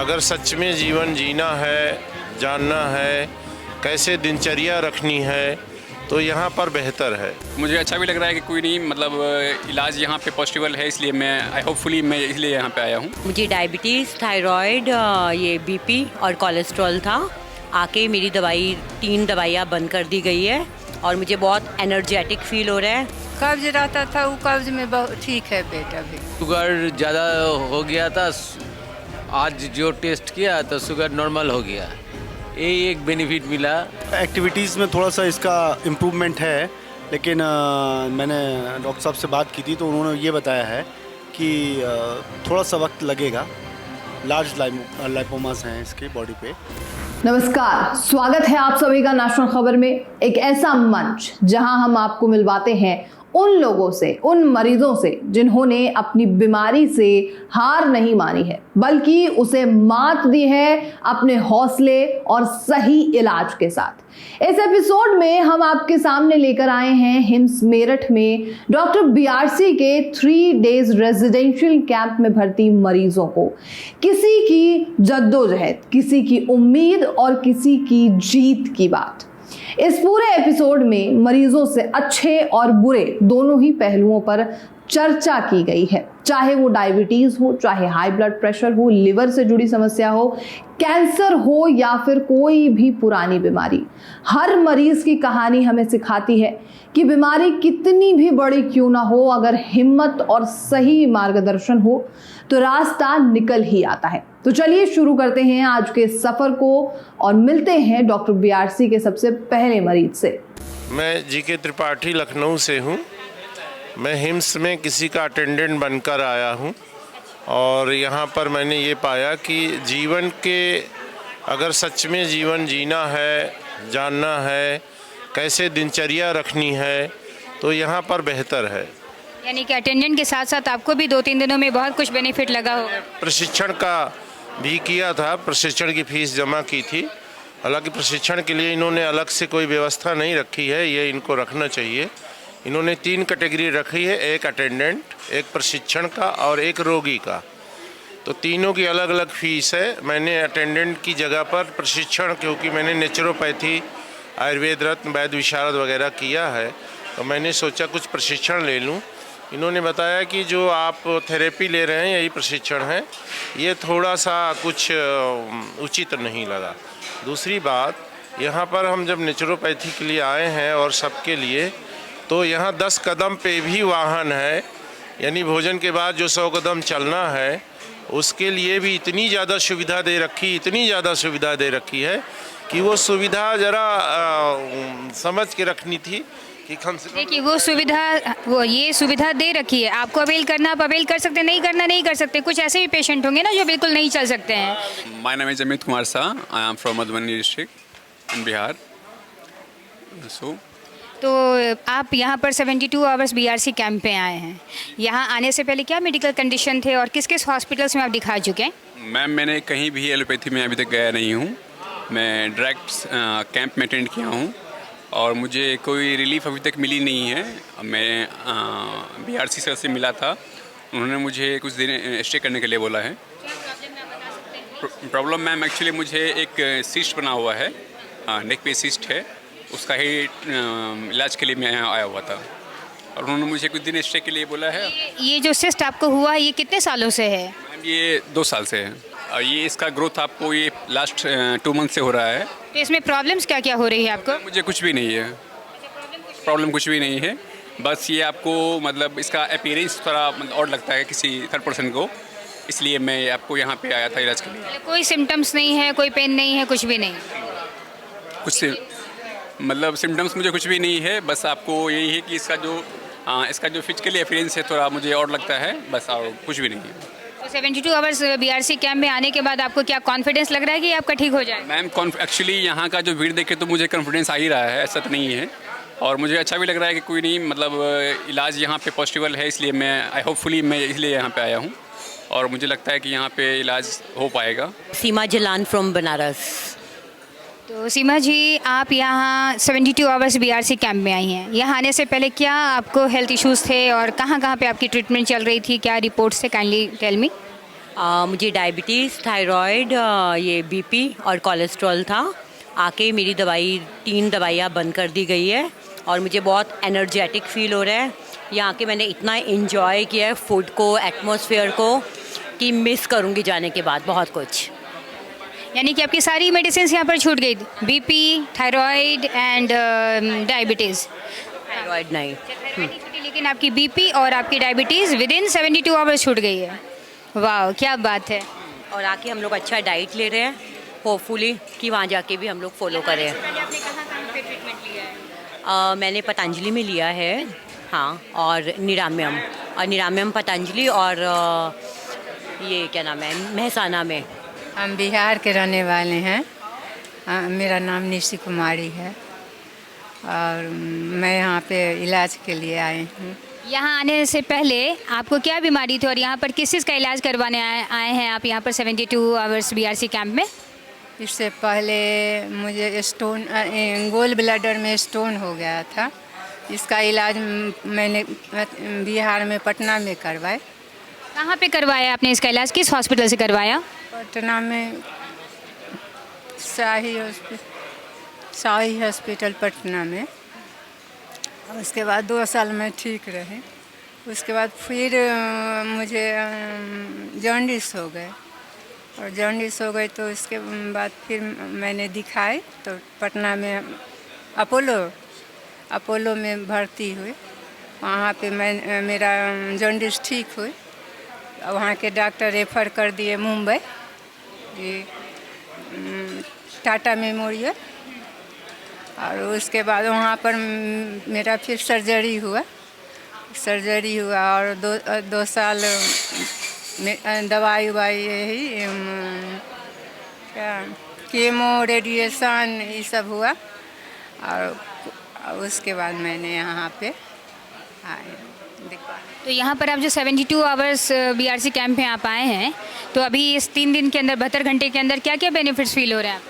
अगर सच में जीवन जीना है, जानना है, कैसे दिनचर्या रखनी है, तो यहाँ पर बेहतर है। मुझे अच्छा भी लग रहा है कि कोई नहीं मतलब इलाज यहाँ पे पॉसिबल है, इसलिए मैं होपफुली मैं इसलिए यहाँ पे आया हूँ। मुझे डायबिटीज़, थायराइड, ये बीपी और कोलेस्ट्रॉल था। आके मेरी 3 दवाइयाँ बंद कर दी गई है और मुझे बहुत एनर्जेटिक फील हो रहा है। कब्ज रहता था, वो कब्ज में बहुत ठीक है पेट अभी। शुगर ज़्यादा हो गया था, आज जो टेस्ट किया तो शुगर नॉर्मल हो गया, यही एक बेनिफिट मिला। एक्टिविटीज़ में थोड़ा सा इसका इम्प्रूवमेंट है, लेकिन मैंने डॉक्टर साहब से बात की थी तो उन्होंने ये बताया है कि थोड़ा सा वक्त लगेगा। लार्ज लाइपोमास हैं इसके बॉडी पे। नमस्कार, स्वागत है आप सभी का नेशनल खबर में, एक ऐसा मंच जहां हम आपको मिलवाते हैं उन लोगों से, उन मरीजों से जिन्होंने अपनी बीमारी से हार नहीं मानी है बल्कि उसे मात दी है अपने हौसले और सही इलाज के साथ। इस एपिसोड में हम आपके सामने लेकर आए हैं हिम्स मेरठ में डॉक्टर बीआरसी के 3 डेज रेजिडेंशियल कैंप में भर्ती मरीजों को। किसी की जद्दोजहद, किसी की उम्मीद और किसी की जीत की बात। इस पूरे एपिसोड में मरीजों से अच्छे और बुरे दोनों ही पहलुओं पर चर्चा की गई है, चाहे वो डायबिटीज हो, चाहे हाई ब्लड प्रेशर हो, लिवर से जुड़ी समस्या हो, कैंसर हो या फिर कोई भी पुरानी बीमारी। हर मरीज की कहानी हमें सिखाती है कि बीमारी कितनी भी बड़ी क्यों ना हो, अगर हिम्मत और सही मार्गदर्शन हो तो रास्ता निकल ही आता है। तो चलिए शुरू करते हैं आज के सफर को और मिलते हैं डॉक्टर बीआरसी के सबसे पहले मरीज से। मैं जीके त्रिपाठी लखनऊ से हूँ। मैं हिम्स में किसी का अटेंडेंट बनकर आया हूँ और यहाँ पर मैंने ये पाया कि जीवन के अगर सच में जीवन जीना है, जानना है, कैसे दिनचर्या रखनी है, तो यहाँ पर बेहतर है। यानी कि अटेंडेंट के साथ साथ आपको भी 2-3 दिनों में बहुत कुछ बेनिफिट लगा हो। प्रशिक्षण का भी किया था, प्रशिक्षण की फीस जमा की थी। हालांकि प्रशिक्षण के लिए इन्होंने अलग से कोई व्यवस्था नहीं रखी है, ये इनको रखना चाहिए। इन्होंने 3 कैटेगरी रखी है, एक अटेंडेंट, एक प्रशिक्षण का और एक रोगी का। तो तीनों की अलग अलग फीस है। मैंने अटेंडेंट की जगह पर प्रशिक्षण, क्योंकि मैंने नेचुरोपैथी, आयुर्वेद रत्न, वैद्य विशारद वगैरह किया है, तो मैंने सोचा कुछ प्रशिक्षण ले लूँ। इन्होंने बताया कि जो आप थेरेपी ले रहे हैं यही प्रशिक्षण है, ये थोड़ा सा कुछ उचित नहीं लगा। दूसरी बात, यहाँ पर हम जब नेचुरोपैथी के लिए आए हैं और सबके लिए, तो यहाँ 10 कदम पे भी वाहन है, यानी भोजन के बाद जो 100 कदम चलना है उसके लिए भी इतनी ज़्यादा सुविधा दे रखी है कि वो सुविधा ज़रा समझ के रखनी थी। देखिए वो ये सुविधा दे रखी है, आपको अवेल करना आप अवेल कर सकते, नहीं करना नहीं कर सकते। कुछ ऐसे भी पेशेंट होंगे ना जो बिल्कुल नहीं चल सकते हैं। My name is Amit Kumar Shah, I am from Madhubani district in Bihar. तो आप यहाँ पर 72 आवर्स बीआरसी कैंप पे आए हैं। यहाँ आने से पहले क्या मेडिकल कंडीशन थे और किस किस हॉस्पिटल्स में आप दिखा चुके हैं? मैम, मैंने कहीं भी एलोपैथी में अभी तक गया नहीं हूँ। मैं डायरेक्ट कैंप में अटेंड किया हूँ और मुझे कोई रिलीफ अभी तक मिली नहीं है। मैं बीआरसी सर से मिला था, उन्होंने मुझे कुछ दिन स्टे करने के लिए बोला है। प्रॉब्लम मैम एक्चुअली मुझे एक सिस्ट बना हुआ है, नेक पे सिस्ट है, उसका ही इलाज के लिए मैं यहाँ आया हुआ था और उन्होंने मुझे कुछ दिन स्टे के लिए बोला है। ये जो सिस्ट आपको हुआ ये कितने सालों से है? मैम ये 2 साल से है और ये इसका ग्रोथ आपको ये लास्ट 2 मंथ से हो रहा है। तो इसमें प्रॉब्लम्स क्या क्या हो रही है आपको? मुझे कुछ भी नहीं है, प्रॉब्लम कुछ भी नहीं है। बस ये आपको मतलब इसका अपीयरेंस थोड़ा और लगता है किसी थर्ड पर्सन को, इसलिए मैं आपको यहाँ पे आया था इलाज के लिए। कोई सिम्टम्स नहीं है, कोई पेन नहीं है, कुछ भी नहीं? कुछ मतलब सिम्टम्स मुझे कुछ भी नहीं है, बस आपको यही है कि इसका जो फिजिकली अपीयरेंस है थोड़ा मुझे और लगता है, बस और कुछ भी नहीं है। तो 72 आवर्स बीआरसी कैंप में आने के बाद आपको क्या कॉन्फिडेंस लग रहा है कि आपका ठीक हो जाए? मैम एक्चुअली यहाँ का जो भीड़ देखे तो मुझे कॉन्फिडेंस आ ही रहा है, ऐसा तो नहीं है। और मुझे अच्छा भी लग रहा है कि कोई नहीं मतलब इलाज यहाँ पे पॉसिबल है, इसलिए मैं होपफुली मैं इसलिए यहाँ पे आया हूँ और मुझे लगता है कि यहाँ पे इलाज हो पाएगा। सीमा जलान फ्रॉम बनारस। तो सीमा जी, आप यहाँ 72 आवर्स बीआरसी कैंप में आई हैं। यहाँ आने से पहले क्या आपको हेल्थ इश्यूज़ थे और कहाँ कहाँ पे आपकी ट्रीटमेंट चल रही थी, क्या रिपोर्ट्स थे? Kindly tell me. मुझे डायबिटीज़, थायराइड, ये बीपी और कोलेस्ट्रॉल था। आके मेरी 3 दवाइयाँ बंद कर दी गई है और मुझे बहुत एनर्जेटिक फील हो रहा है। यहाँ के मैंने इतना इन्जॉय किया है फूड को, एटमॉस्फेयर को, कि मिस करूँगी जाने के बाद बहुत कुछ। यानी कि आपकी सारी मेडिसिन यहाँ पर छूट गई, BP, thyroid and diabetes. Thyroid नहीं। छूटी, लेकिन आपकी बीपी और आपकी डायबिटीज़ विदिन 72 आवर्स छूट गई है। वाह, क्या बात है। और आके हम लोग अच्छा डाइट ले रहे हैं, होपफुली कि वहाँ जाके भी हम लोग फॉलो करें। आपने कहाँ पे ट्रीटमेंट लिया है? मैंने पतंजलि में लिया है, हाँ, और निराम्यम पतंजलि, और ये क्या नाम है, महसाना में। हम बिहार के रहने वाले हैं। मेरा नाम निशी कुमारी है और मैं यहाँ पे इलाज के लिए आई हूँ। यहाँ आने से पहले आपको क्या बीमारी थी और यहाँ पर किस चीज़ का इलाज करवाने आए हैं आप यहाँ पर 72 आवर्स बीआरसी कैंप में? इससे पहले मुझे स्टोन, गोल ब्लैडर में स्टोन हो गया था। इसका इलाज मैंने बिहार में पटना में करवाए। कहाँ पे करवाया आपने इसका इलाज, किस हॉस्पिटल से करवाया? पटना में शाही हॉस्पिटल पटना में। उसके बाद 2 साल में ठीक रहे। उसके बाद फिर मुझे जॉन्डिस हो गए, और जॉन्डिस हो गई तो उसके बाद फिर मैंने दिखाए तो पटना में अपोलो में भर्ती हुई। वहाँ पे मेरा जॉन्डिस ठीक हुई। वहाँ के डॉक्टर रेफ़र कर दिए मुंबई, टाटा मेमोरियल, और उसके बाद वहाँ पर मेरा फिर सर्जरी हुआ और 2 साल में दवाई यही क्या कीमो, रेडिएशन, ये सब हुआ। और उसके बाद मैंने यहाँ पे आए दिखवा। तो यहाँ पर आप जो 72 आवर्स बीआरसी कैंप में आप आए हैं, तो अभी इस 3 दिन के अंदर, 72 घंटे के अंदर क्या क्या बेनिफिट्स फील हो रहे हैं आप?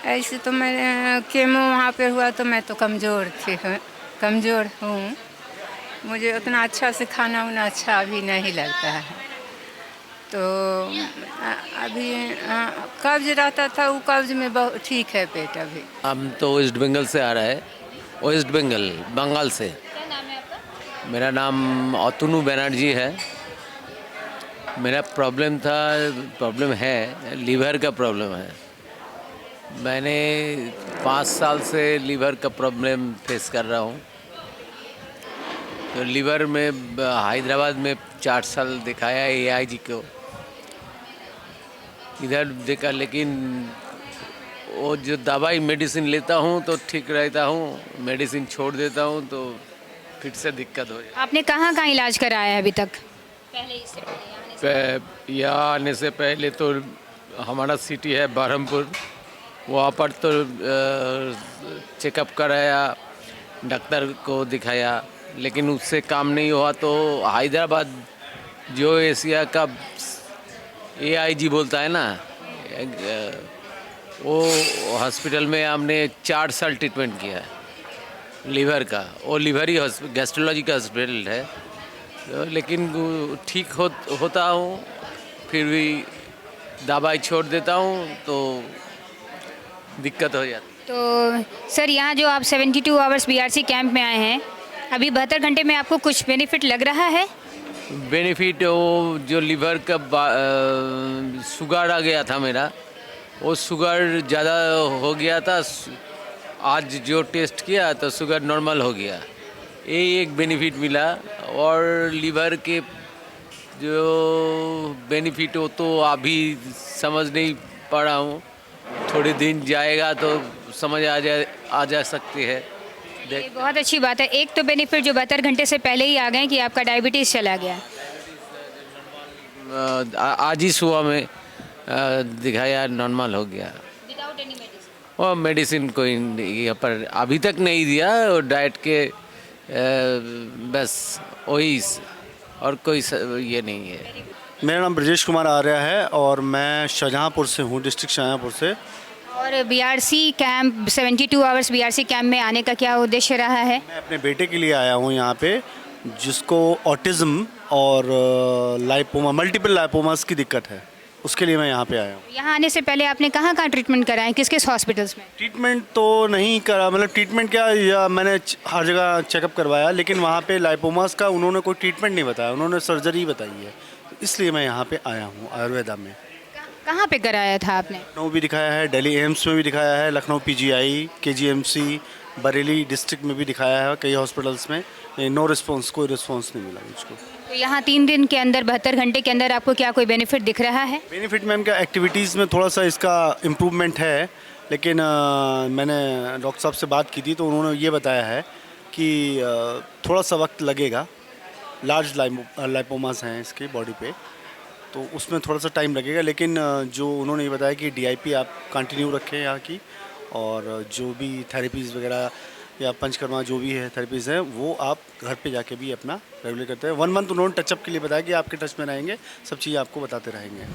ऐसे तो मैं कीमो वहाँ पे हुआ तो मैं तो कमज़ोर हूँ। मुझे उतना अच्छा से खाना उना अच्छा अभी नहीं लगता है। तो अभी कब्ज रहता था, वो कब्ज में बहुत ठीक है पेट अभी। हम तो वेस्ट बंगाल से आ रहा है, वेस्ट बंगाल से। क्या नाम है आपका? मेरा नाम अतनु बनर्जी है। मेरा प्रॉब्लम है, लीवर का प्रॉब्लम है। मैंने 5 साल से लीवर का प्रॉब्लम फेस कर रहा हूँ। तो लीवर में हैदराबाद में 4 साल दिखाया AIG को, इधर देखा, लेकिन वो जो दवाई मेडिसिन लेता हूँ तो ठीक रहता हूँ, मेडिसिन छोड़ देता हूँ तो फिर से दिक्कत हो जाती है। आपने कहाँ कहाँ इलाज कराया है अभी तक? पहले इससे पहले यहाँ आने से पहले तो हमारा सिटी है बरहमपुर, वहाँ पर तो चेकअप कराया, डॉक्टर को दिखाया, लेकिन उससे काम नहीं हुआ। तो हैदराबाद जो एशिया का AIG बोलता है ना, वो हॉस्पिटल में हमने 4 साल ट्रीटमेंट किया है लीवर का। वो लीवर ही गैस्ट्रोलॉजी का हॉस्पिटल है। तो लेकिन ठीक होता हूँ, फिर भी दवाई छोड़ देता हूँ तो दिक्कत हो जाती। तो सर, यहाँ जो आप 72 आवर्स बीआरसी कैंप में आए हैं, अभी 72 घंटे में आपको कुछ बेनिफिट लग रहा है? बेनिफिट, वो जो लीवर का शुगर आ गया था मेरा, वो शुगर ज़्यादा हो गया था। आज जो टेस्ट किया तो शुगर नॉर्मल हो गया, ये एक बेनिफिट मिला। और लीवर के जो बेनिफिट हो तो अभी समझ नहीं पा रहा हूँ, थोड़े दिन जाएगा तो समझ आ जा सकती है। ये बहुत अच्छी बात है। एक तो बेनिफिट जो 72 घंटे से पहले ही आ गए कि आपका डायबिटीज़ चला गया। आज ही सुबह में दिखाया, नॉर्मल हो गया। Without any medicine? और मेडिसिन कोई यहाँ पर अभी तक नहीं दिया, और डाइट के बस वही, और कोई ये नहीं है। मेरा नाम ब्रजेश कुमार आर्या है और मैं शाहजहाँपुर से हूँ, डिस्ट्रिक्ट शाहजहाँपुर से। और BRC camp, 72 hours BRC camp में आने का क्या उद्देश्य रहा है? मैं अपने बेटे के लिए आया हूँ यहाँ पे, जिसको ऑटिज़म और लाइपोमा, मल्टीपल लाइपोमास की दिक्कत है, उसके लिए मैं यहाँ पे आया हूँ। यहाँ आने से पहले आपने कहाँ कहाँ ट्रीटमेंट कराया है, किस किस हॉस्पिटल्स में? ट्रीटमेंट तो नहीं करा, मतलब ट्रीटमेंट क्या, या मैंने हर जगह चेकअप करवाया, लेकिन वहाँ पे लाइपोमास का उन्होंने कोई ट्रीटमेंट नहीं बताया, उन्होंने सर्जरी बताई है। इसलिए मैं यहाँ पे आया हूँ आयुर्वेदा में। कहाँ पे कराया था आपने? लखनऊ भी दिखाया है, दिल्ली एम्स में भी दिखाया है, Lucknow PGI, KGMC, Bareilly district में भी दिखाया है, कई हॉस्पिटल्स में। नो रिस्पॉन्स, कोई रिस्पॉन्स नहीं मिला मुझको। तो यहाँ 3 दिन के अंदर 72 घंटे के अंदर आपको क्या कोई बेनिफिट दिख रहा है? बेनिफिट मैम क्या, एक्टिविटीज़ में थोड़ा सा इसका इम्प्रूवमेंट है, लेकिन मैंने डॉक्टर साहब से बात की थी तो उन्होंने ये बताया है कि थोड़ा सा वक्त लगेगा। लार्ज लाइपोमास हैं इसके बॉडी पे, तो उसमें थोड़ा सा टाइम लगेगा, लेकिन जो उन्होंने ये बताया कि DIP आप कंटिन्यू रखें यहाँ की, और जो भी थेरेपीज़ वगैरह या पंचकर्मा जो भी है थेरेपीज़ हैं वो आप घर पे जाके भी अपना रेगुलर करते हैं। 1 मंथ उन्होंने टचअप के लिए बताया कि आपके टच में रहेंगे, सब चीज़ें आपको बताते रहेंगे।